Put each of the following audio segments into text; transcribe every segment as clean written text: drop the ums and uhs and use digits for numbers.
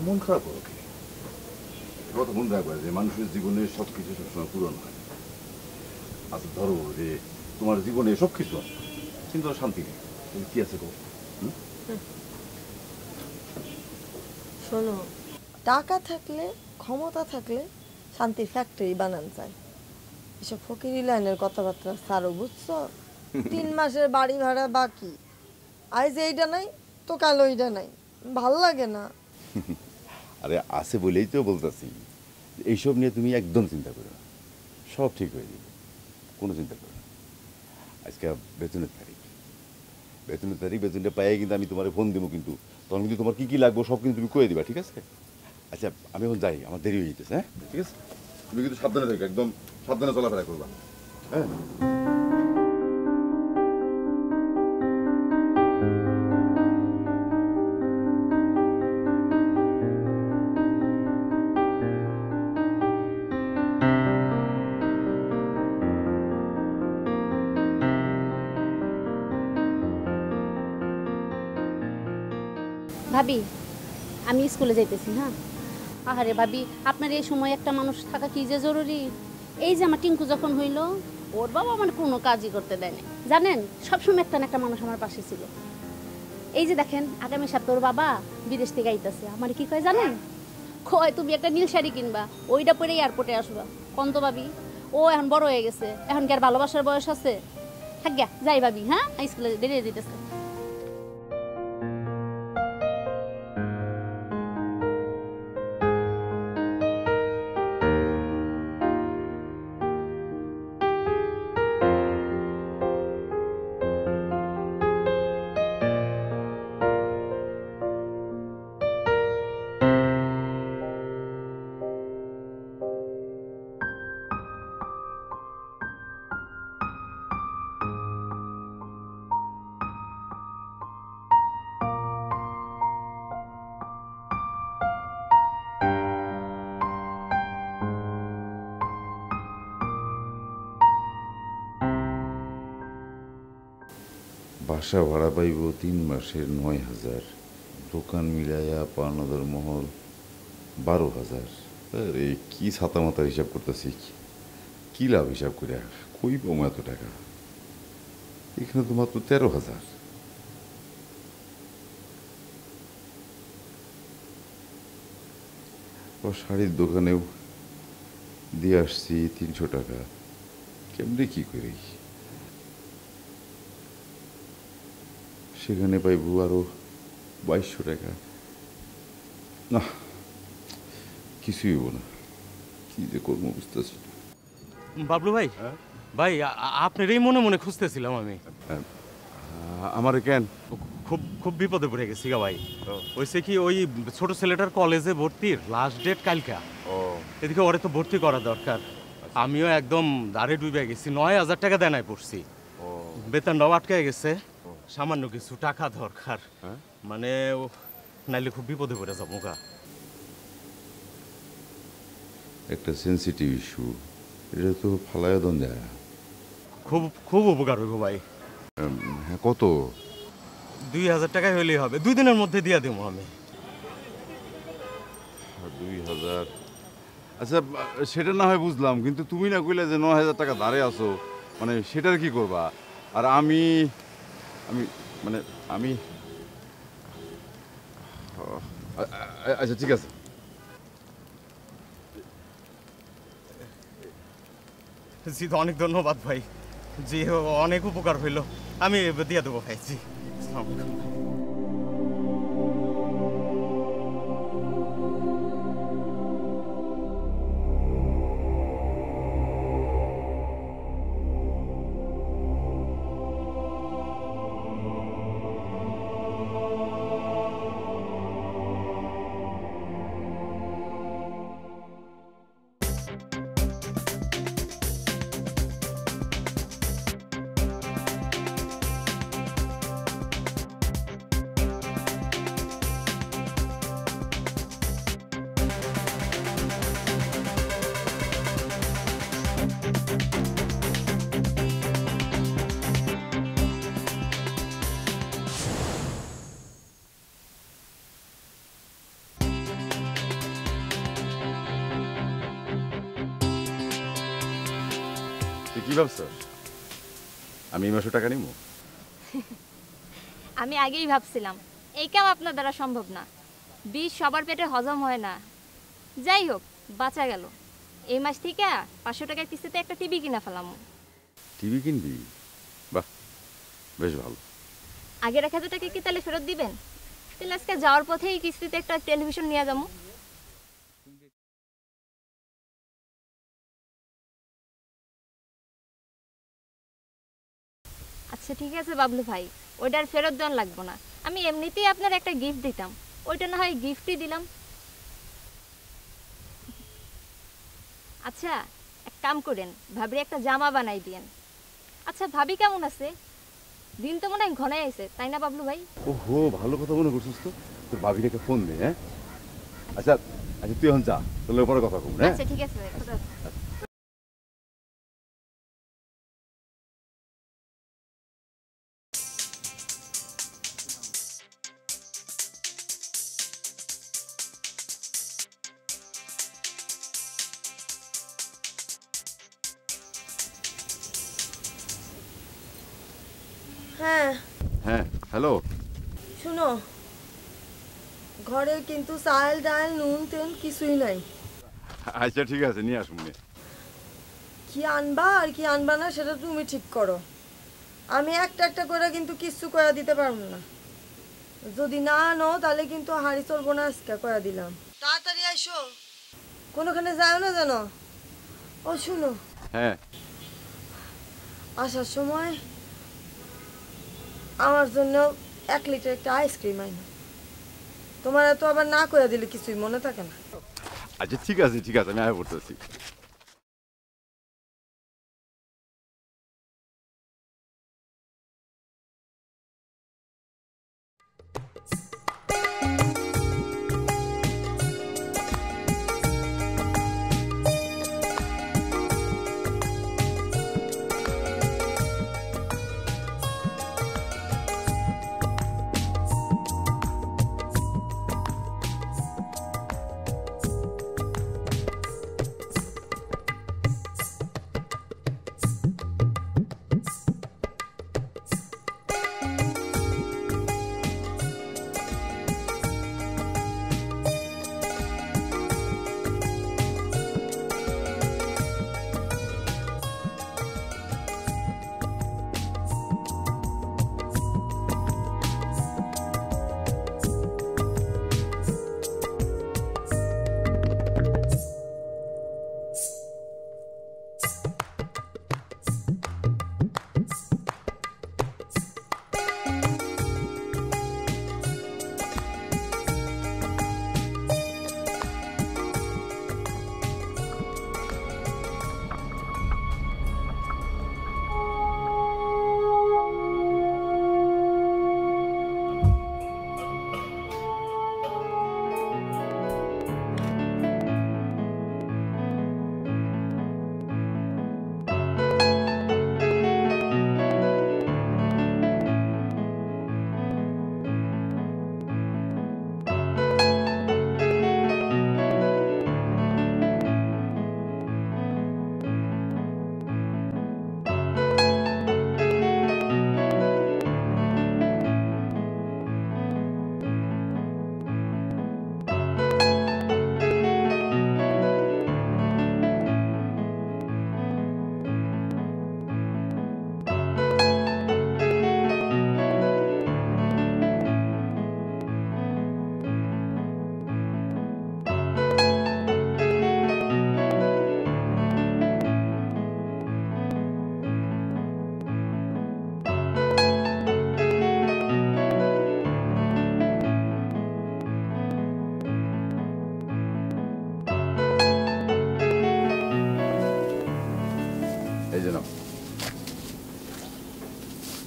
মন খারাপ করো কি? কথা মনে রাখবে যে মানুষের জীবনে সবকিছু সবসময় পূরণ হয়। আচ্ছা ধরো যে তোমার জীবনে সবকিছু আছে কিন্তু শান্তি নেই, তুমি কি আছে গো? শোনো, টাকা থাকলে ক্ষমতা থাকলে শান্তির ফ্যাক্টরি বানান যায়। এসব ফকিরি লাইনের কথাবার্তা ছাড়ো, বুঝছো? 3 মাসের বাড়ি ভাড়া বাকি, আজ এইটা নাই তো কাল ওইটা নাই, ভাল লাগে না। আরে আছে বলেই তো বলতেছি, এইসব নিয়ে তুমি একদম চিন্তা করো না, সব ঠিক হয়ে যাবে, কোনো চিন্তা করো না। আজকে বেতনের তারিখ, বেতনটা পাই কিন্তু আমি তোমার ফোন দেবো, কিন্তু তখন কিন্তু তোমার কী কী লাগবে সব কিন্তু তুমি কয়ে দিবা, ঠিক আছে? আচ্ছা আমি এখন যাই, আমার দেরি হয়ে যেতেছে। হ্যাঁ ঠিক আছে, তুমি কিন্তু সাবধানে থাকো, একদম সাবধানে চলাফেরা করবা। হ্যাঁ ভাবি, আমি স্কুলে যাইতেছি। হ্যাঁ, আহারে ভাবি, আপনার এই সময় একটা মানুষ থাকা কি যে জরুরি। এই যে আমার টিঙ্কু যখন হইল, ওর বাবা আমার কোনো কাজই করতে দেয়নি, জানেন? সবসময় একটা না একটা মানুষ আমার পাশে ছিল। এই যে দেখেন, আগামী সপ্তাহে ওর বাবা বিদেশ থেকে আইতাছে, আমার কি কয় জানেন? কয় তুমি একটা নীল শাড়ি কিনবা, ওইটা পরে এয়ারপোর্টে আসবা। কোন তো ভাবি, ও এখন বড় হয়ে গেছে, এখন কি আর ভালোবাসার বয়স আছে? থাক গা, যাই ভাবি। হ্যাঁ, স্কুলে দেরি হয়ে যেতেছে। বাসা ভাড়া পাইব 3 মাসের 9,000, দোকান মিলাইয়া পাওনাদার মহল 12,000। আরে কি ছাতা মাথার হিসাব করতেছি, কি লাভ হিসাব করে, কই পাবো এত টাকা? এখানে তো মাত্র 13,000। শাড়ির দোকানেও দিয়ে আসছি 300 টাকা, কেমনি কি করি? সেখানে পাইবো আরো 2200 টাকা। না, কিছুই হবো না, কি যে করবো বুঝতেছি। বাবলু ভাই, ভাই আপনার এই মনে মনে খুঁজতেছিলাম আমি। আমারে কেন? খুব খুব বিপদে পড়ে গেছি গা ভাই। হয়েছে কি, ওই ছোট ছেলেটার কলেজে ভর্তির লাস্ট ডেট কালকা। এদিকে ওরে তো ভর্তি করা দরকার, আমিও একদম দাঁড়ে ডুবে গেছি। 9,000 টাকা দেনায় পড়ছি, বেতনটাও আটকে গেছে, সামান্য কিছু টাকা দরকার। মানে নাইলে খুব বিপদে পড়ে যাবো গা। একটা সেন্সিটিভ ইস্যু, এটা তো ফালাইয়া দন যায়। খুব খুব উপকার হইব ভাই। হ্যাঁ কত? 2,000 টাকায় হইলেই হবে, 2 দিনের মধ্যে দিয়ে দেবো আমি। 2,000? আচ্ছা সেটা না হয় বুঝলাম, কিন্তু তুমি না কইলে যে 9,000 টাকা ধারে আসো, মানে সেটার কি করবা? আর আমি আমি মানে আমি আচ্ছা ঠিক আছে। জি, অনেক ধন্যবাদ ভাই, জি অনেক উপকার হইল, আমি দিয়ে দেবো ভাই। জি, আসসালামু আলাইকুম। ভাবছো আমি এই মাসে টাকা নিব? আমি আগেই ভাবছিলাম এই কাম আপনার দ্বারা সম্ভব না, বিষ সবার পেটে হজম হয় না। যাই হোক, বাঁচা গেল। এই মাস থেকে 500 টাকার কিস্তিতে একটা টিভি কিনা ফেলাম। টিভি কিনবি? বাহ, বেশ ভালো। আগের 1000 টাকা কি তাহলে ফেরত দিবেন? তাহলে আজকে যাওয়ার পথেই কিস্তিতে একটা টেলিভিশন নিয়ে যাবো। আচ্ছা ঠিক আছে বাবলু ভাই, ওইটার ফেরত দেওয়ান লাগবো না। আমি এমনিতেই আপনার একটা গিফট দিতাম, ওইটা না হয় গিফটই দিলাম। আচ্ছা এক কাম করেন, ভাবির একটা জামা বানাই দিয়েন। আচ্ছা ভাবি কেমন আছে? দিন তো মনে হয় ঘনাই আছে, তাই না বাবলু ভাই? ওহো, ভালো কথা মনে করছিস তো। তোর ভাবিকে একটা ফোন দে। হ্যাঁ আচ্ছা আচ্ছা, তুই এখন যা, তোর পরে কথা কম। হ্যাঁ আচ্ছা ঠিক আছে, খোদা হাফেজ। হ্যাঁ হ্যাঁ, হ্যালো। শুনো, ঘরে কিন্তু চাল ডাল নুন তেল কিছুই নাই। আচ্ছা ঠিক আছে, নিয়ে আসুন। কি আনবা আর কি আনবা না সেটা তুমি ঠিক করো। আমি একটা একটা করে কিন্তু কিচ্ছু কয়া দিতে পারবো না। যদি না আনো তাহলে কিন্তু হাড়ি চলবো না, আজকে কয়া দিলাম। তাড়াতাড়ি আসো, কোনোখানে যাও না যেন। ও শুনো, হ্যাঁ, আসার সময় আমার জন্য 1 লিটার একটা আইসক্রিম আইনো। তোমার তো আবার না কয়া দিলে কিছুই মনে থাকে না। আচ্ছা ঠিক আছে ঠিক আছে, আমি আয় পড়তেছি।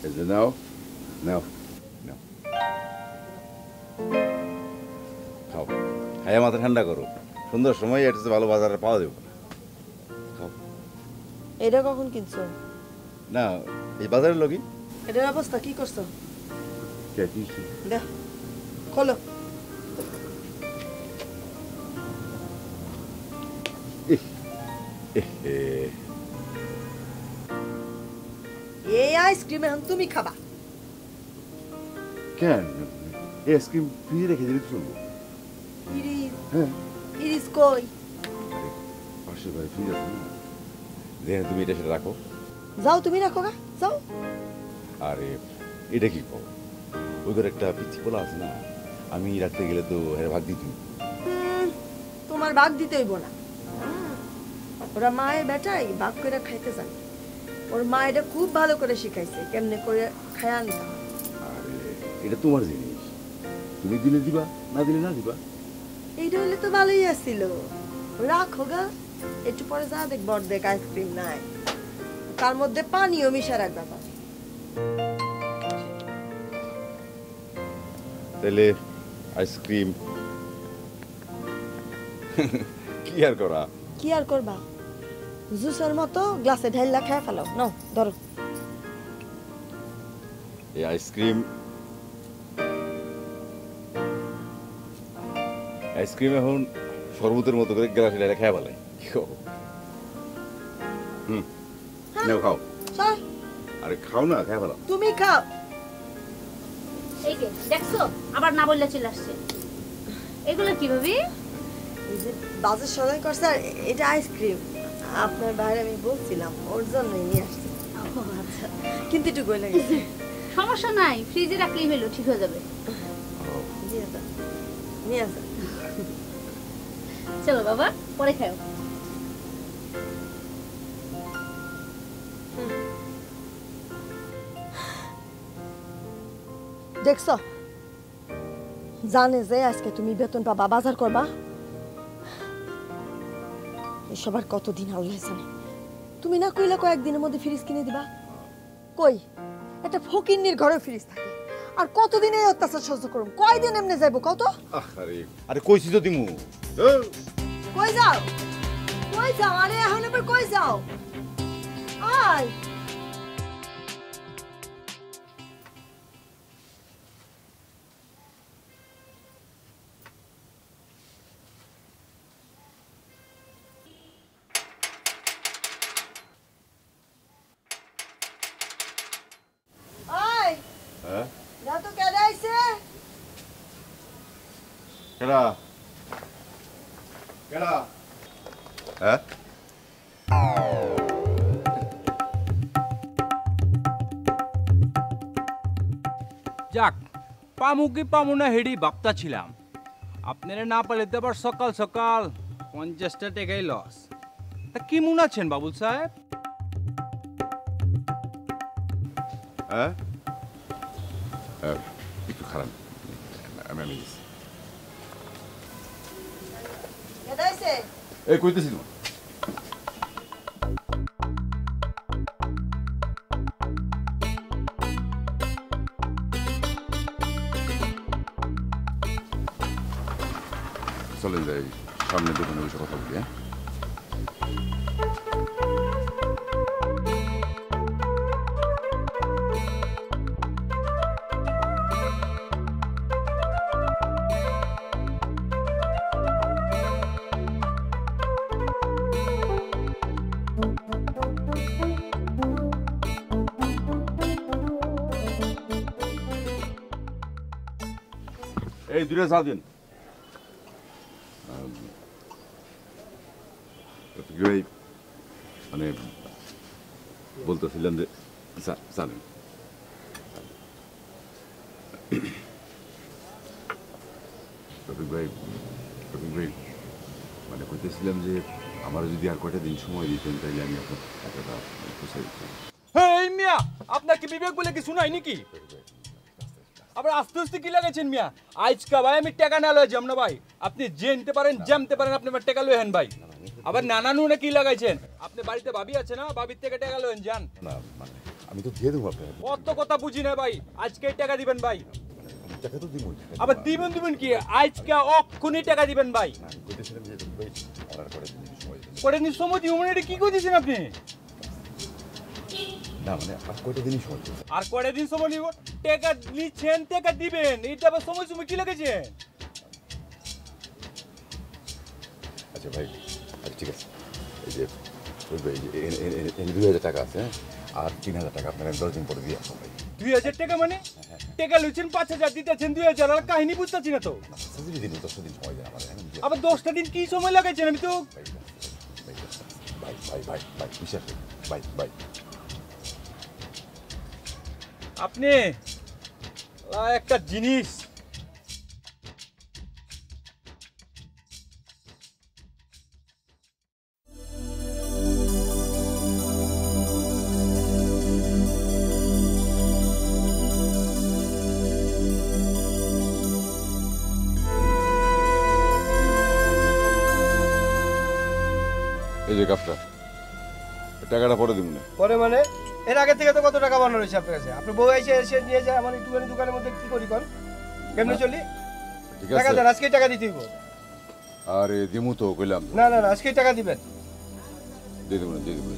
Is it no? No. No. খাও, খাইয়া মাথা ঠান্ডা করো। সুন্দর সময় এটা তো ভালো বাজারে পাওয়া যাবে না। খাও। এটা কখন কিনছো? না, এই বাজারের লগি। এটার অবস্থা কি করছো? কে কি? দেখ, খোলো। এই আইসক্রিম এখন তুমি খাবা। কেন এই আইসক্রিম ফ্রিজে রেখে দিলে তো চলবো। ইরিস হ্যাঁ ইরিস কই? আরে পাশের ঘরে ফ্রিজ আছে না, যেখানে তুমি এটা সেটা রাখো। যাও তুমি রাখো গা, যাও। আরে এটা কি কর, ওদের একটা পিচ্ছি পোলা আছে না, আমি রাখতে গেলে তো হ্যাঁ ভাগ দিত। তোমার ভাগ দিতে হইব না। ওরা মায়ের বেটাই ভাগ করে খাইতে চায়। ওর মা এটা খুব ভালো করে শিখাইছে কেমনে করে খায় আনতে। আরে এটা তোমার জিনিস, তুমি দিলে দিবা, না দিলে না দিবা। এইটা হইলে তো ভালোই আসছিল। রাখো গা, একটু পরে যা দেখ বড় আইসক্রিম নাই, তার মধ্যে পানিও মিশা রাখবা। তাহলে আইসক্রিম কি আর করা। কি আর করবা, জুসের মতো গ্লাসে ঢাইলা খায় ফেলাও। নাও ধরো। এই আইসক্রিম আইসক্রিম এখন শরবতের মতো করে গ্লাসে ঢেলে খেয়ে ফেলে। নাও খাও। চল আরে খাও না, খেয়ে ফেলাও। তুমি খাও। এই যে দেখছো আবার না বললে চলে আসছে। এগুলো কি ভাবি? এই যে বাজার সদাই করছে, আর এটা আইসক্রিম আপনার বাইরে আমি বলছিলাম, ওর জন্যই নিয়ে আসছি। আচ্ছা কিন্তু একটু গই লাগেছে। সমস্যা নাই, ফ্রিজে রাখলেই হলো, ঠিক হয়ে যাবে। দিয়ে দাও, নিয়ে আসো। চলো বাবা, পরে খাও। দেখছো, জানে যে আজকে তুমি বেতন পাবা, বাজার করবা। এসব আর কতদিন আল্লাহ জানে। তুমি না কইলা কয়েকদিনের মধ্যে ফ্রিজ কিনে দিবা। কই একটা ফকিন্নির ঘরে ফ্রিজ থাকে, আর কতদিন এই অত্যাচার সহ্য করুম? কয়দিন এমনি যাইবো কত? আরে আরে কইছি তো দিমু। কই যাও, কই যাও? আরে এখন আবার কই যাও? আয় আয়, হ্যাঁ না তো কেডা আইছে? কেডা কেডা? হ্যাঁ যাক, পামু কি পামু না হেডি ভাবতা ছিলাম। আপনারা না পারলে তো আবার সকাল সকাল 50টা টাকাই লস। তা কি মনে আছেন বাবুল সাহেব? হ্যাঁ একটু খারাপ, আমি কেডা আইছে? এই কইতেছি তোমার। চলে যাই সামনে দোকানে বসে কথা বলি। হ্যাঁ এই দূরে চা দিন। মানে বলতেছিলাম যে জানেন রফিক ভাই মানে কইতেছিলাম যে আমার যদি আর কয়টা দিন সময় দিতেন তাইলে আমি আপনার টাকাটা পোষাই দিতাম। হেই মিয়া, আপনার কি বিবেক বলে কিছু নাই নাকি? আবার আস্তে আস্তে কি লাগাইছেন মিয়া? আজকা ভাই আমি টাকা না লয়ে যাম না ভাই। আপনি জেনতে পারেন জামতে পারেন, আপনি আমার টাকা লয়েন ভাই। আবার নানানু না কি লাগাইছেন? আপনি বাড়িতে ভাবি আছে না, ভাবির থেকে টাকা লয়েন যান। না মানে আমি তো দিয়ে দেবো আপনার অত কথা বুঝি না ভাই, আজকে টাকা দিবেন ভাই। টাকা তো দিব। আবার দিবেন কি? আজকে অক্ষুনি টাকা দিবেন ভাই। আমি কইতেছিলাম যে রফিক ভাই আমার আর কয়টা দিন সময় দিতেন। পরে নি সময় দিব মানে এটা কি কইতেছেন আপনি? না মানে আর কয়টা দিনই সময় দিতেন। আর কয়টা দিন সময় নিব? টাকা নিচ্ছেন, টাকা দিবেন, এটা আবার সময় কি লাগাইছেন? আচ্ছা ভাই, আচ্ছা ঠিক আছে, এই যে 2000 টাকা আছে, হ্যাঁ আর 3000 টাকা আপনার 10 দিন পরে দিয়ে আসবো ভাই। 2000 টাকা মানে টাকা লইছেন 5000 দিতেছেন 2000 আর কাহিনী বুঝতাছি না তো। সার্জারি দিন 10 দিন সময় দেন আমাদের। আবার 10টা দিন কি সময় লাগাইছেন আমি তো ভাই ভাই ভাই ভাই বিশ্বাস করুন ভাই ভাই। আপনি একটা জিনিস এই যে কাপটা টাকাটা পরে দিব না। পরে মানে এর আগে থেকে তো কত টাকা বানানো রয়েছে আপনার কাছে? আপনার বউ এসে নিয়ে যায় আমার একটুখানি দোকানের মধ্যে কি করি কোন কেমনে চলি? ঠিক টাকা আছে দেন, আজকে টাকা দিতে হইব। আরে দিমু তো কইলাম না না না, আজকে টাকা দিবেন। দিয়ে দেবো না দিয়ে দেবো।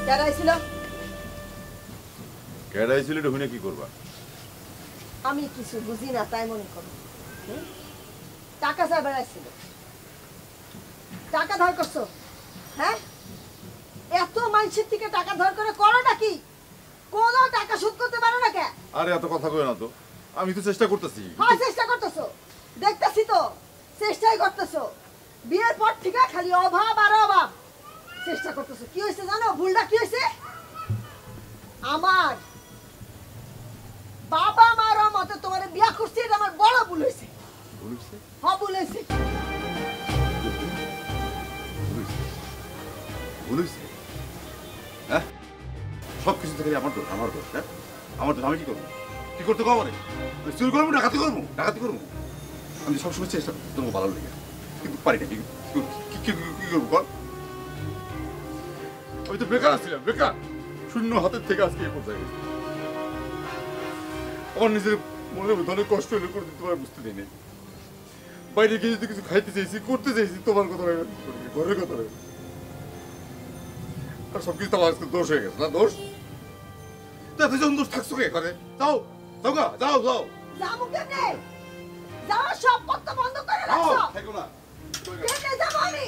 যারা ছিল কেডাই ছিল এটা হুনে কি করবা? আমি কিছু বুঝি না তাই মনে করো। টাকা চাই বেড়াইছিল, টাকা ধার করছো। হ্যাঁ, এত মানুষের থেকে টাকা ধার করে করো নাকি? কোনো টাকা শোধ করতে পারো না কে? আরে এত কথা কই না তো, আমি তো চেষ্টা করতেছি। হ্যাঁ চেষ্টা করতেছো, দেখতেছি তো চেষ্টাই করতেছো। বিয়ের পর থেকে খালি অভাব আর অভাব। চেষ্টা করতেছো, কি হয়েছে জানো? ভুলটা কি হয়েছে? আমার বাবা মার মতে তোমার বিয়া করছি, এটা আমার বড় ভুল হয়েছে। বলিস হ্যাঁ ভুল হয়েছে। বলিস হ্যাঁ, সব কিছু থেকে আমার দোষ, আমার দোষ। হ্যাঁ আমার দোষ। আমি কি করবো? কি করতে কব? চুরি করবো, ডাকাতি করবো, ডাকাতি করবো। আমি সবসময় চেষ্টা করবো তোমাকে ভালো লেগে, কিন্তু পারি না। কি করবো বল? আমি তো বেকার ছিলাম, বেকার, শূন্য হাতের থেকে আজকে এই পর্যায়ে গেছি। আমার নিজের মনের মধ্যে অনেক কষ্ট হলে করে তোমার বুঝতে দিই নেই। বাইরে গিয়ে যদি কিছু খাইতে চাইছি, করতে চাইছি, তোমার কথা ভেবে, ঘরের কথা ভেবে। আর সবকিছু তো আমার আজকে দোষ হয়ে গেছে না? দোষ তো এত যখন দোষ থাকছো কে করে? যাও যাও গা, যাও যাও যাবো কেমনে? যাও, সব পত্র বন্ধ করে যাও, রাখছো। থাকো না। কেমনে যাবো আমি?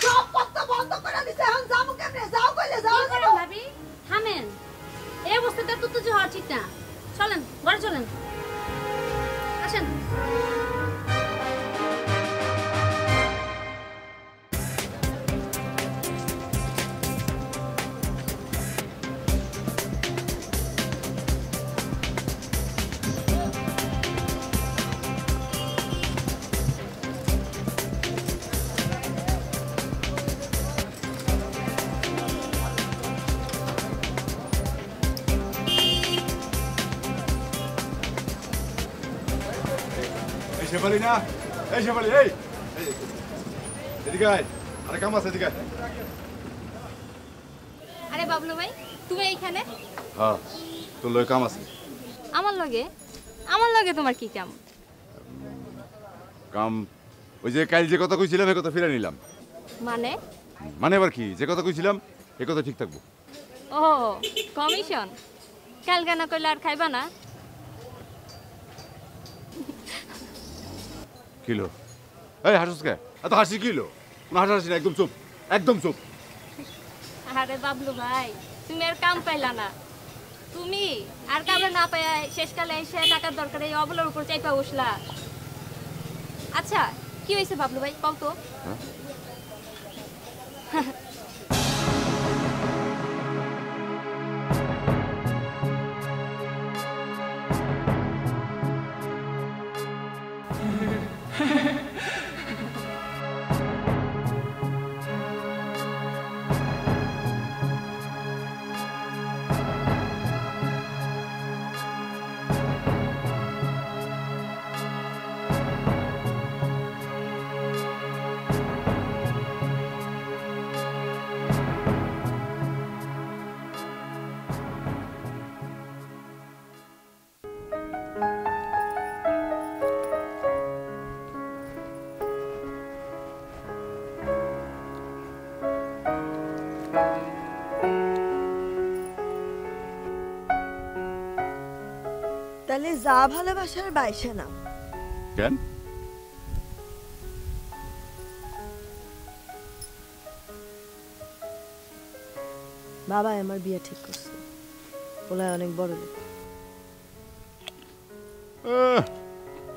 সব পত্র বন্ধ করে দিছে, এখন যাবো কেমনে? যাও কইলে যাও কি করেন ভাবি? থামেন, এই অবস্থাতে তো তুই হওয়া ঠিক না। চলেন ঘরে চলেন, আসেন। শেফালি না, এই শেফালি, এই এদিকে আয়, আরে কাম আছে এদিকে আয়। আরে বাবলু ভাই, তুমি এইখানে? হ্যাঁ, তোর লয় কাম আছে। আমার লগে তোমার কি কাম? কাম ওই যে কাল যে কথা কইছিলাম এই কথা ফিরে নিলাম। মানে? মানে আবার কি? যে কথা কইছিলাম এই কথা ঠিক থাকবো। ও কমিশন, কাল গানা কইলে আর খাইবা না? কিলো এই হাসুস কে? এত হাসি কিলো? কোনো হাসাহাসি না, একদম চুপ, একদম চুপ। আরে বাবলু ভাই, তুমি আর কাম পাইলা না। তুমি আর কামে না পাই শেষকালে এসে টাকার দরকারে এই অবলার উপর চাইপা বসলা। আচ্ছা কি হয়েছে বাবলু ভাই, কও তো? তাহলে যা ভালোবাসার বাইসে না। কেন? বাবা আমার বিয়ে ঠিক করছে, ওলায় অনেক বড় লোক।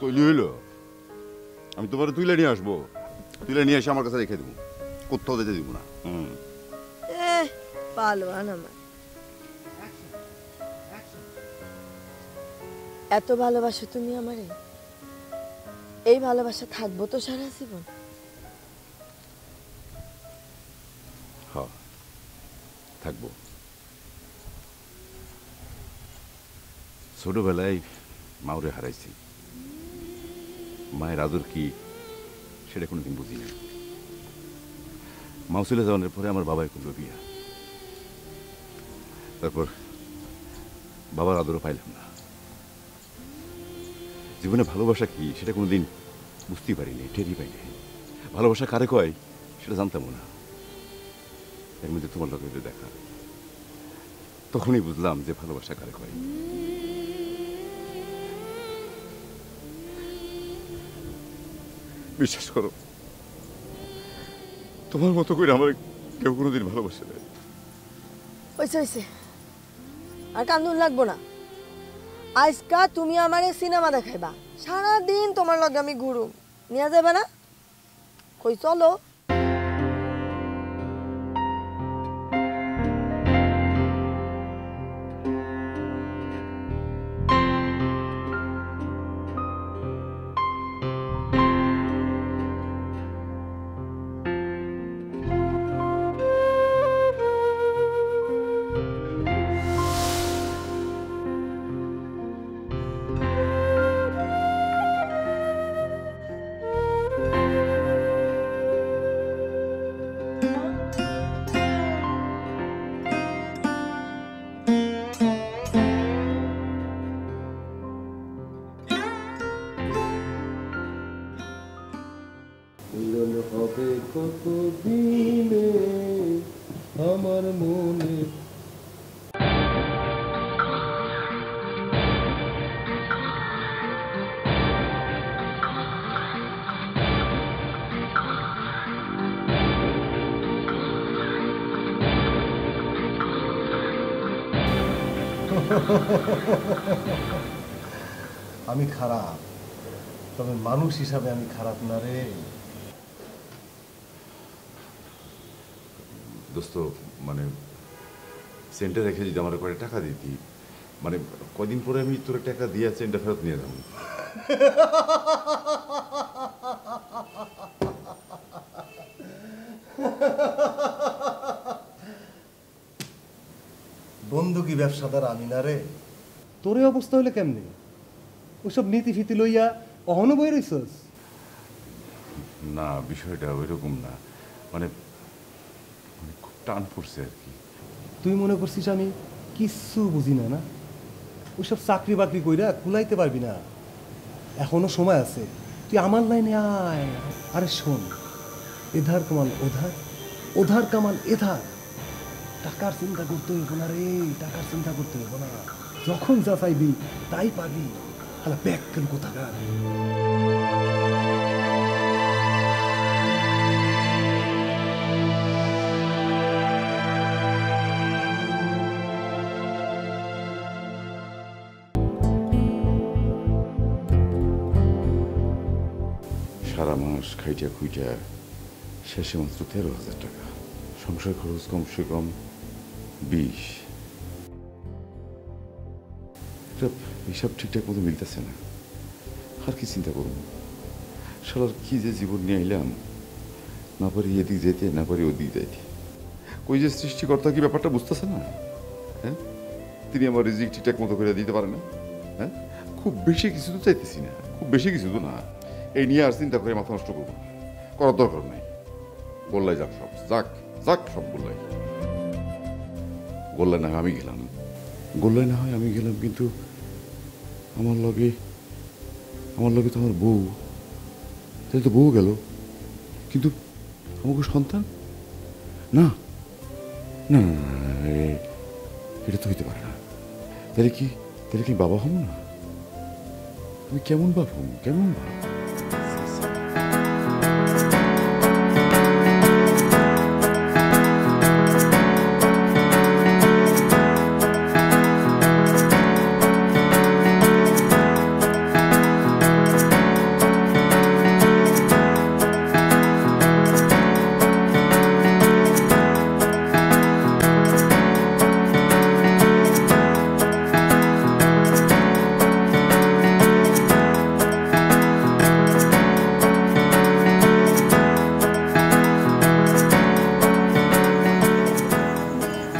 তৈরি হইলো, আমি তোমার তুলে নিয়ে আসবো, তুলে নিয়ে এসে আমার কাছে রেখে দেবো, কোথাও যেতে দিব না। পালোয়ান আমার, এত ভালোবাসো তুমি আমারে, এই ভালোবাসা থাকবো তো সারা জীবন? হ্যাঁ থাকবো। ছোটবেলায় মাউরে হারাইছি, মায়ের আদর কি সেটা কোনোদিন বুঝি না। মাও চলে যাওয়ার পরে আমার বাবাই করলো বিয়া, তারপর বাবার আদরও পাইলাম না। জীবনে ভালোবাসা কি সেটা কোনোদিন বুঝতেই পারিনি, টেরই পাইনি। ভালোবাসা কারে কয় সেটা জানতামও না। এর মধ্যে তোমার লোকের দেখা, তখনই বুঝলাম যে ভালোবাসা কারে কয়। বিশ্বাস করো, তোমার মতো করে আমার কেউ কোনোদিন ভালোবাসে না। হয়েছে হয়েছে, আর কান্দুন লাগবো না। আজকা তুমি আমারে সিনেমা দেখাইবা, সারাদিন তোমার লগে আমি ঘুরুম, নিয়ে যাবে না? কই চলো। হবে কত দিনে আমার মনে। আমি খারাপ, তবে মানুষ হিসাবে আমি খারাপ না রে। দোস্ত, মানে সেন্টার রেখে যদি আমার কয়েক টাকা দিতি, মানে কদিন পরে আমি তোর টাকা দিয়ে সেন্টার ফেরত নিয়ে যাবো। বন্দুকি ব্যবসাদার আমি না রে। তোরে অবস্থা হইলে কেমনে? ওসব নীতি ফিতি লইয়া অহনো বই রইছস? না, বিষয়টা ওইরকম না, মানে খুব টান পড়ছে আর কি। তুই মনে করছিস আমি কিচ্ছু বুঝি না? না, ওইসব চাকরি বাকরি কইরা কুলাইতে পারবি না, এখনো সময় আছে। তুই আমার লাইনে আয়। আরে শোন, এধার কামাল ওধার, ওধার কামাল এধার। টাকার চিন্তা করতে হইব না রে, টাকার চিন্তা করতে হইব না। যখন যা চাইবি তাই পাবি। হালা ব্যাগ কেন কোথাকার। সারা মাস খাইটা খুইটা শেষে মাত্র 13,000 টাকা। সংসার খরচ কমসে কম 20। হিসাব ঠিকঠাক মতো মিলতেছে না। আর কি চিন্তা করবো? সারার কি যে জীবন নিয়ে আইলাম, না পারি এদিক যেতে, না পারি ওদিক যাইতে। কই যে সৃষ্টিকর্তা কি ব্যাপারটা বুঝতেছে না? হ্যাঁ, তিনি আমার রিজিক ঠিকঠাক মতো করে দিতে পারে না। হ্যাঁ, খুব বেশি কিছু তো চাইতেছি না, খুব বেশি কিছু তো না। এই নিয়ে আর চিন্তা করে মাথা নষ্ট করবো না, করার দরকার নাই। গোল্লাই যাক সব, যাক যাক সব গোল্লাই। গোল্লাই না হয় আমি গেলাম, গোল্লাই না হয় আমি গেলাম, কিন্তু আমার লগে তো আমার বউ। তাহলে তো বউ গেল, কিন্তু আমাকে সন্তান না, না এটা তো হইতে পারে না। তাহলে কি বাবা হব না? তুমি কেমন বাবু, কেমন বাবু?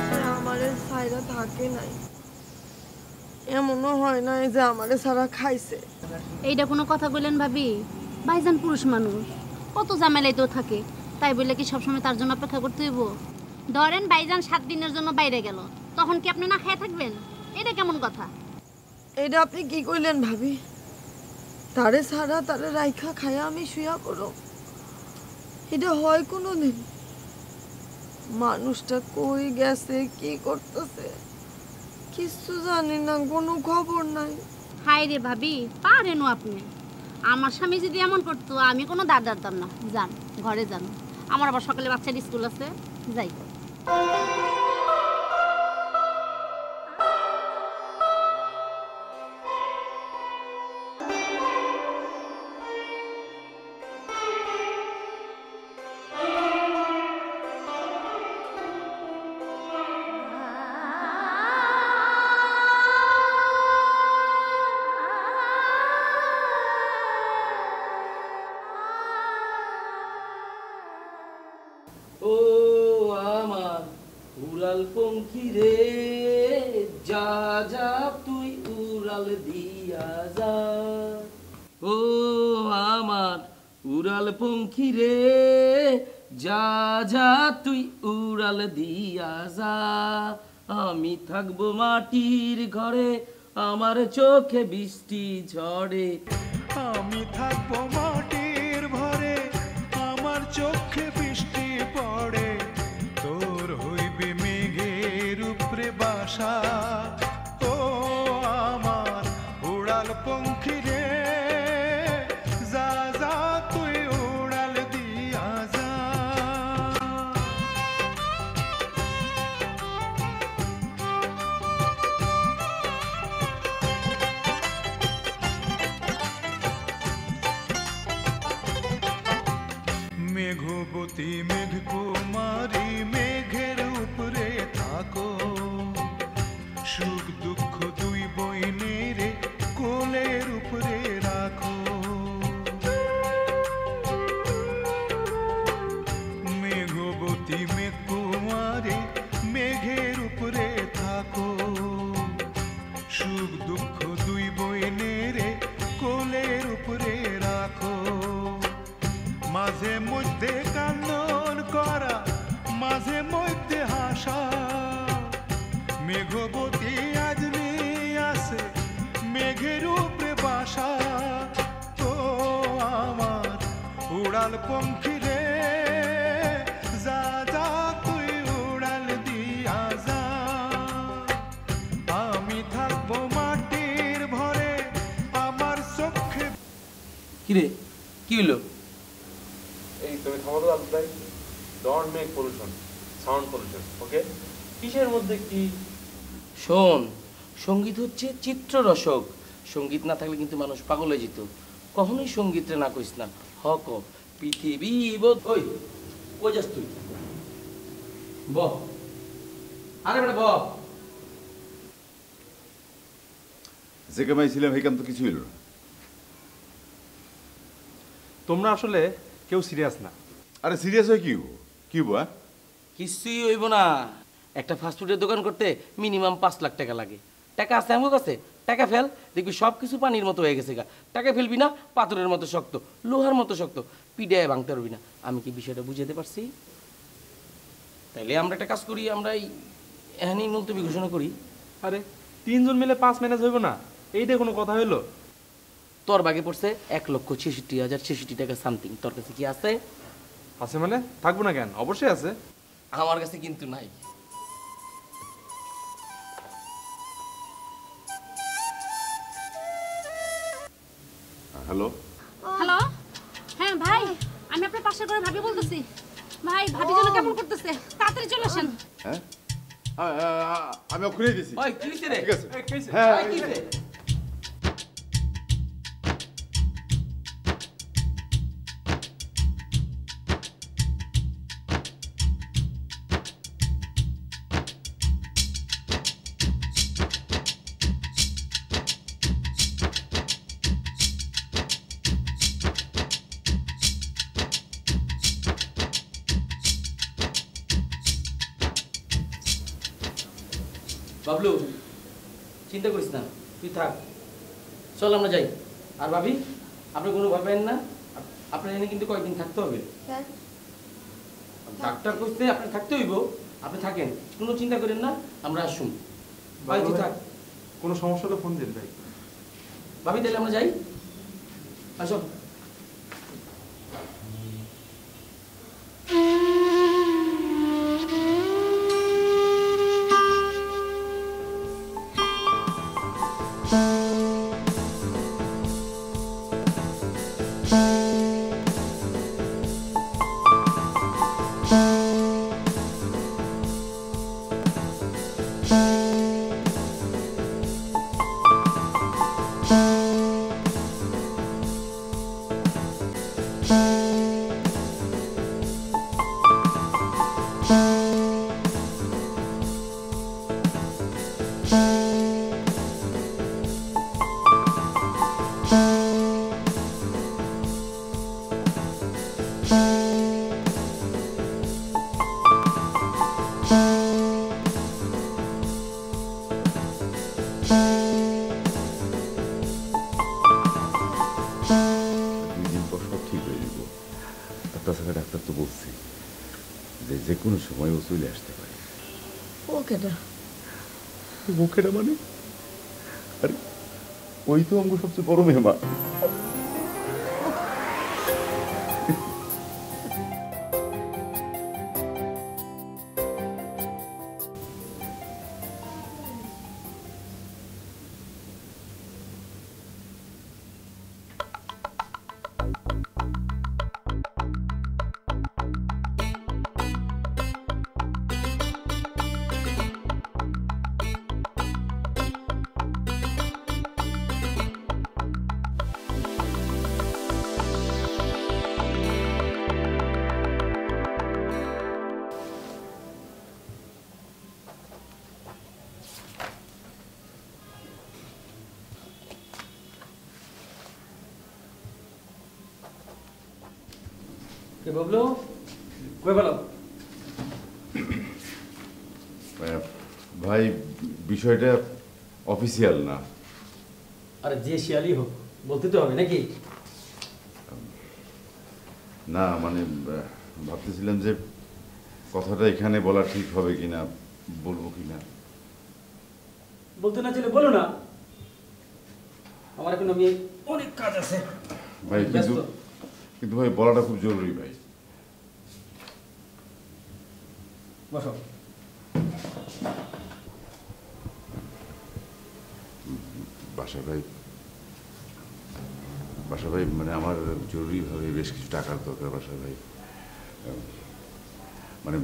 সে আমারে ছাইরা থাকে নাই, এমনও হয় নাই যে আমারে সারা খাইছে। এইটা কোনো কথা বললেন ভাবি? ভাইজান পুরুষ মানুষ, কত ঝামেলাই তো থাকে, তাই বলে কি সবসময় তার জন্য অপেক্ষা করতে হইব? ধরেন ভাইজান 7 দিনের জন্য বাইরে গেল, তখন কি আপনি না খেয়ে থাকবেন? এটা কেমন কথা? এটা আপনি কি কইলেন ভাবি? তারে সারা তারে রাইখা খায়া আমি শুয়া করো, এটা হয় কোনো দিন? মানুষটা কই গেছে, কি করতেছে কিছু জানি না, কোনো খবর নাই। হায় রে ভাবি, পারেনও আপনি। আমার স্বামী যদি এমন করতো আমি কোনো দাঁড় দাঁড়তাম না। যান ঘরে যান, আমার আবার সকালে বাচ্চার স্কুল আছে, যাই। ও আমার উড়াল পঙ্খী রে, যা যা তুই উড়াল দিয়া যা। ও আমার উড়াল পঙ্খী রে, যা যা তুই উড়াল দিয়া যা। আমি থাকবো মাটির ঘরে, আমার চোখে বৃষ্টি ঝরে। আমি থাকবো মাটির ঘরে, আমার চোখে বৃষ্টি পড়ে। তোর হইবে মেঘের উপরে বাসা, ও আমার উড়াল পঙ্খী রে, যা যা তুই উড়াল দিয়া যা। মেঘবতী মেঘ কুমারী, মেঘের উপরে থাকো। সুখ দুঃখ দুই বইনের কোলের উপরে রাখো। মেঘবতী মেঘ কুমারী, মেঘের উপরে থাকো। সুখ দুঃখ দুই বইনের কোলের উপরে রাখো। মাঝে মধ্যে কান্দন করা, মাঝে মধ্যে হাসা। মেঘবতী আজমি আছে, মেঘের উপরে বাসা। তো আমার উড়াল পঙ্খী রে, যা যা তুই উড়াল দিয়া যা। আমি থাকবো মাটির ভরে, আমার চোখে। কিরে কি হলো? এই তুমি থামো তো আলু ভাই, don't make pollution, sound pollution, okay? কিসের মধ্যে কি? শোন, সঙ্গীত হচ্ছে চিত্ররসক। সঙ্গীত না থাকলে কিন্তু মানুষ পাগল হয়ে যেত। কখনোই সঙ্গীতরে না কইস না। হক পৃথিবী বোধ। ওই কই যাস তুই? ব আরে বেটা ব। যে কামাই ছিলাম এই কাম তো কিছু হইল না। তোমরা আসলে কেউ সিরিয়াস না। আরে সিরিয়াস হয় কি হবো? কি হবো? কিছুই হইব না। একটা ফাস্টফুডের দোকান করতে মিনিমাম 5 লাখ টাকা লাগে। টাকা আছে আমার কাছে, টাকা ফেল, দেখবি সব কিছু পানির মতো হয়ে গেছে গা। টাকা ফেলবি না, পাথরের মতো শক্ত, লোহার মতো শক্ত, পিডিয়ায় ভাঙতে পারবি না। আমি কি বিষয়টা বুঝাতে পারছি? তাইলে আমরা একটা কাজ করি, আমরা এখানেই মুলতবি ঘোষণা করি। আরে 3 জন মিলে 5 ম্যানেজ হইব না? এইটা কোনো কথা হইলো? তোর বাগে পড়ছে 1,66,066 টাকা সামথিং। তোর কাছে কি আছে? আছে মানে থাকবো না কেন? অবশ্যই আছে। আমার কাছে কিন্তু নাই। হ্যালো হ্যালো হ্যাঁ ভাই আমি আপনার পাশের ঘরে ভাবি বলতেছি ভাই ভাবি যেন কেমন করতেছে তাড়াতাড়ি চলে আসেন হ্যাঁ আমি ওখানেই দিছি ওই কি হইছে রে ঠিক আছে এই, কইছে? হ্যাঁ কি হইছে বাবলু চিন্তা করিস না তুই থাক চল আমরা যাই আর ভাবি আপনি কোনো ভাবেন না আপনার এখানে কিন্তু কয়েকদিন থাকতে হবে ডাক্তার করতে আপনি থাকতে হইব আপনি থাকেন কোনো চিন্তা করেন না আমরা আসুন ভাই তুই থাক কোনো সমস্যা হলে ফোন দিন ভাই ভাবি তাহলে আমরা যাই আসো তাছাড়া ডাক্তার তো বলছি যে যে কোনো সময় ও চলে আসতে পারে। ওকেটা ওকেটা মানে আরে ওই তো আমার সবচেয়ে বড় মেহমান। কে বাবলু কই বলো ভাই বিষয়টা অফিসিয়াল না। আরে যে শিয়ালি হোক বলতে তো হবে নাকি? না মানে ভাবতেছিলাম যে কথাটা এখানে বলা ঠিক হবে কিনা, বলবো কিনা। বলতে না চাইলে বলো না, আমার এখন আমি অনেক কাজ আছে ভাই। কিন্তু ভাই বলাটা খুব জরুরি ভাই। বসো। বাসা ভাই মানে আমার জরুরিভাবে বেশ কিছু টাকার দরকার বাসা ভাই। মানে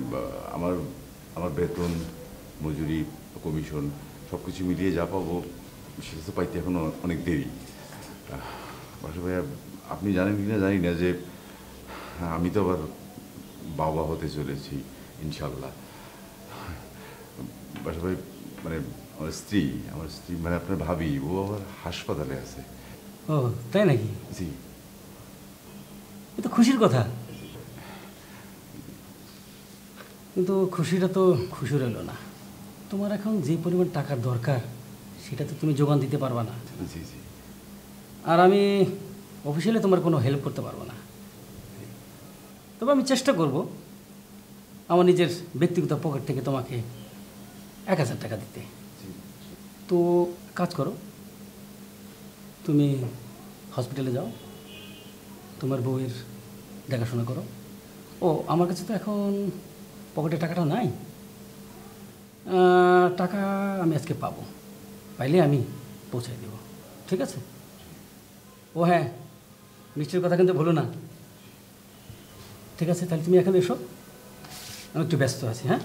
আমার বেতন, মজুরি, কমিশন সব কিছু মিলিয়ে যা পাবো সেটা তো পাইতে এখনো অনেক দেরি। বাসা ভাই আপনি জানেন কি না জানি না যে আমি তো আবার বাবা হতে চলেছি ইনশাল্লাহ। বাসা ভাই মানে আমার স্ত্রী মানে আপনার ভাবি, ও আবার হাসপাতালে আছে। ও তাই নাকি? জি। এ তো খুশির কথা, কিন্তু খুশিটা তো খুশি রইল না। তোমার এখন যে পরিমাণ টাকার দরকার সেটা তো তুমি যোগান দিতে পারবা না। জি জি। আর আমি অফিসিয়ালি তোমার কোনো হেল্প করতে পারবো না। তবে আমি চেষ্টা করব আমার নিজের ব্যক্তিগত পকেট থেকে তোমাকে 1000 টাকা দিতে। তো কাজ করো, তুমি হসপিটালে যাও, তোমার বউয়ের দেখাশোনা করো। ও আমার কাছে তো এখন পকেটে টাকাটা নাই, টাকা আমি আজকে পাবো, পাইলে আমি পৌঁছাই দেব। ঠিক আছে? ও হ্যাঁ, মিষ্টির কথা কিন্তু ভুলো না। ঠিক আছে, তাহলে তুমি এখানে এসো, আমি একটু ব্যস্ত আছি। হ্যাঁ,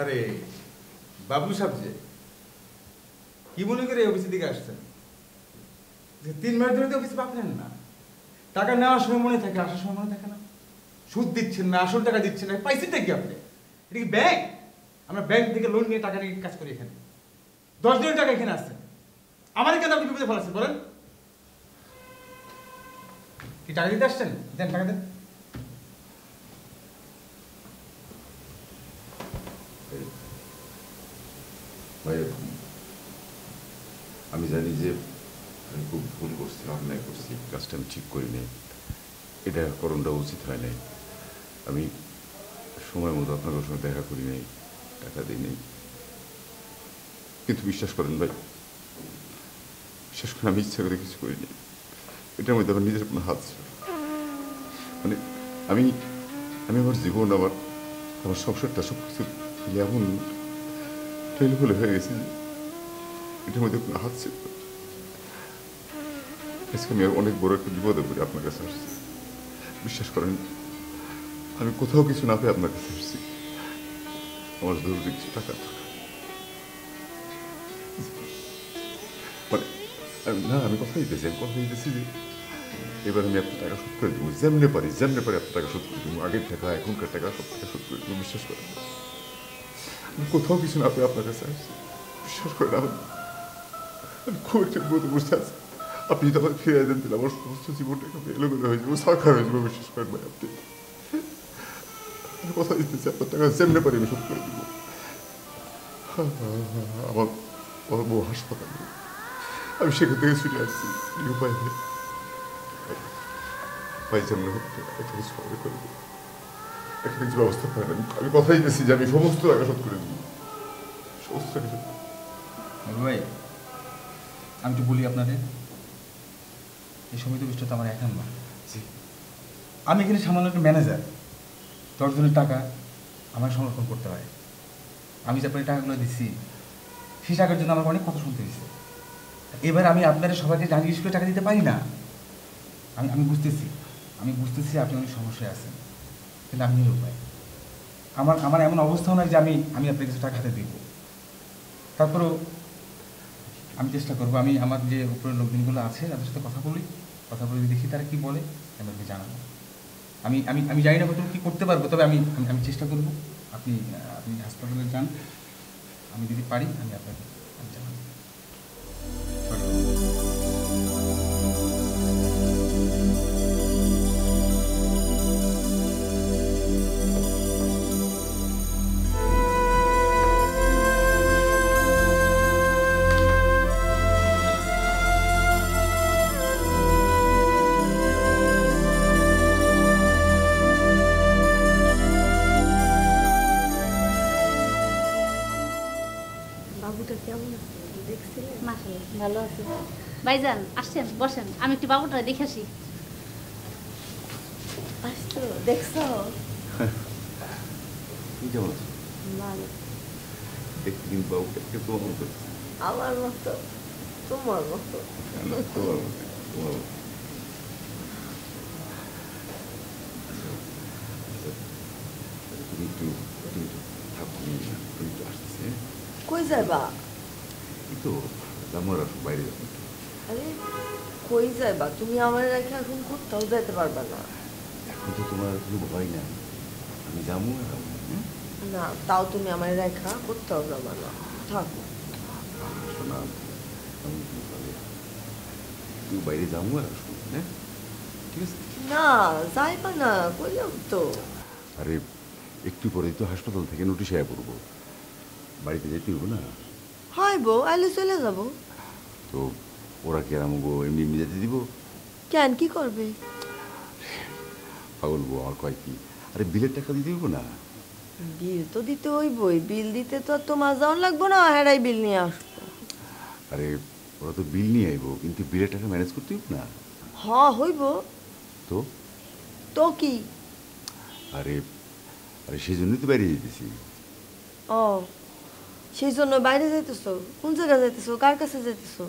আরে বাবলু সাহেব যে কি মনে করে অফিসের দিকে আসছেন? 3 মাস ধরে তো অফিসে পাবেন না। টাকা নেওয়ার সময় মনে থাকে, আসার সময় মনে থাকে না। সুদ দিচ্ছেন না, আসল টাকা দিচ্ছেন না, পাইছেনটা কি আপনি? এটা কি ব্যাংক? আমরা ব্যাংক থেকে লোন নিয়ে টাকা নিয়ে কাজ করি এখানে। 10 দিনের টাকা এখানে আসছেন, আমার কেন আপনি বিপদে ফেলাচ্ছেন বলেন? কি টাকা দিতে আসছেন? দেন টাকা দেন। ভাই আমি জানি যে আমি খুব ভুল করছি, অন্যায় করছি, কাজটা আমি ঠিক করি নাই, এটা করণটা উচিত হয় নাই। আমি সময় মতো আপনাদের সঙ্গে দেখা করি নাই, টাকা দিই নাই। কিন্তু বিশ্বাস করেন ভাই, বিশ্বাস করেন আমি ইচ্ছা করে কিছু করিনি। এটার মধ্যে আমার নিজের কোনো হাত ছিল। মানে আমি আমি আমার জীবন, আমার সংসারটা সব কিছু এমন ফেলে হয়ে গেছে যে এটার মধ্যে কোনো হাত ছিল। আজকে আমি অনেক বড় একটা বিপদে পড়ে আপনার কাছে আসছি। বিশ্বাস করেন আমি কোথাও কিছু না পেয়ে আপনার কাছে আসছি। আমার জরুরি কিছু টাকা দরকার। মানে না, আমি কথা দিতেছি যে এবার আমি আপনার টাকা শোধ করে দেবো, যেমনে পারি আপনার টাকা শোধ করে দেবো। আগের টাকা, এখনকার টাকা, সব টাকা শোধ করে দেবো। বিশ্বাস করেন আমি কোথাও কিছু না পেয়ে আপনার কাছে আসছি। বিশ্বাস করেন আমি খুব একটা বিপদে বসে আছি। আপনি যদি আমাকে ফিরে দেন তাহলে আমার সমস্ত জীবনটা এলোমেলো হয়ে যাবো, সাক্ষাৎ হয়ে যাবো। বিশ্বাস করেন ভাই, আপনি আমি কথা দিতেছি আপনার টাকা যেমনে পারি আমি শোধ করে দেবো। আমার বউ হাসপাতালে, আমি সেখান থেকে ছুটে আসছি উপায় নেই ভাই। যেমন একটা কিছু করে দেবো, একটা কিছু ব্যবস্থা করেন। আমি কথা দিতেছি যে আমি সমস্ত টাকা শোধ করে দেবো, সমস্ত টাকা শোধ। ভাই আমি তো বলি আপনাদের, এই সমিতি বিষয়টা তো আমার এখন না। আমি এখানে সামান্য একটা ম্যানেজার, 10 জনের টাকা আমার সংরক্ষণ করতে হয়। আমি যে আপনার টাকাগুলো দিচ্ছি সেই টাকার জন্য আমার অনেক কথা শুনতে হয়েছে। এবার আমি আপনাদের সবাইকে জানিয়ে করে টাকা দিতে পারি না। আমি বুঝতেছি আপনি অনেক সমস্যায় আছেন, কিন্তু আমি উপায় আমার এমন অবস্থাও নয় যে আমি আপনার কিছু টাকা হাতে দিব। তারপরেও আমি চেষ্টা করবো, আমি আমার যে উপরের লোকজনগুলো আছে তাদের সাথে কথা বলে দেখি তারা কি বলে, আমি আপনাকে জানাবো। আমি জানি না কতটুকু কী করতে পারবো, তবে আমি চেষ্টা করবো। আপনি হাসপাতালে যান, আমি যদি পারি আমি আপনাকে জানাবো। ভালো আছে ভাইজান, আসছেন বসেন, আমি একটু বাবুটা দেখে আসি। আসতো দেখছো দেখতে কিন্তু বাবু দেখতে তোমার মতো, আমার মতো, তোমার মতো, তোমার মতো। তুমি একটু থাকো, তুমি একটু আসতেছে। কই যাবা? এই তো আমরা বাইরে যাবো। আরে কই যাইবা তুমি? আমার রেখে এখন কোথাও যেতে পারবা না। এখন তো তোমার কোনো ভয় নাই, আমি যাবো না, তাও তুমি আমার রেখা কোথাও যাবা না, থাকো। শোনা একটু বাইরে যাবো আর আসবো, হ্যাঁ ঠিক আছে? না যাইবা না, কইলাম তো। আরে একটু পরে তো হাসপাতাল থেকে নোটিশ আয়া পড়বো, বাড়িতে যাইতে হইব না? হয় বউ, আইলে চলে যাব। তো ওরা কি আর আমাকে এমনি এমনি যেতে দিব? কেন, কি করবে? পাগল বউ আর কয় কি, আরে বিলের টাকা দিতে হইব না? বিল তো দিতে হইবই, বিল দিতে তো আর তোমার যাওয়ান লাগবো না, হেরাই বিল নিয়ে আসবো। আরে ওরা তো বিল নিয়ে আইব, কিন্তু বিলের টাকা ম্যানেজ করতে হইব না? হ হইব। তো তো কি? আরে আরে সেই জন্যই তো বাইরে যেতেছি। ও সেই জন্য বাইরে যাইতেছো? কোন জায়গায় যাইতেছো, কার কাছে যাইতেছো?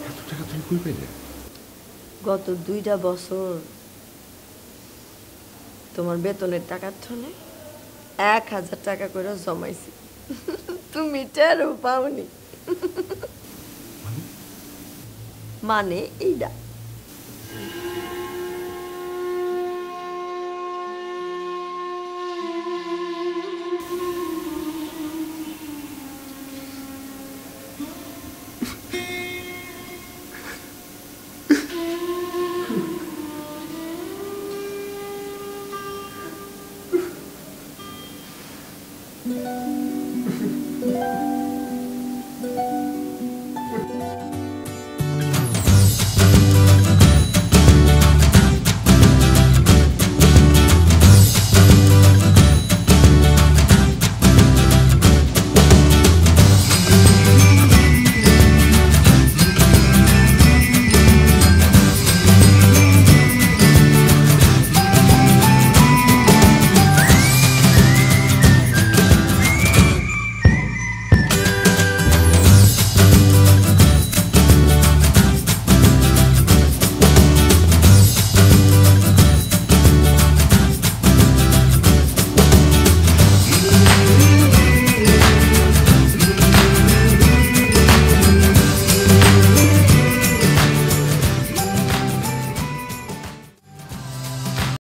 এত টাকা তুমি কই পাইলে? গত 2টা বছর তোমার বেতনের টাকার জন্য 1000 টাকা করে জমাইছি। তুমি টেরও পাওনি। মানে এইটা।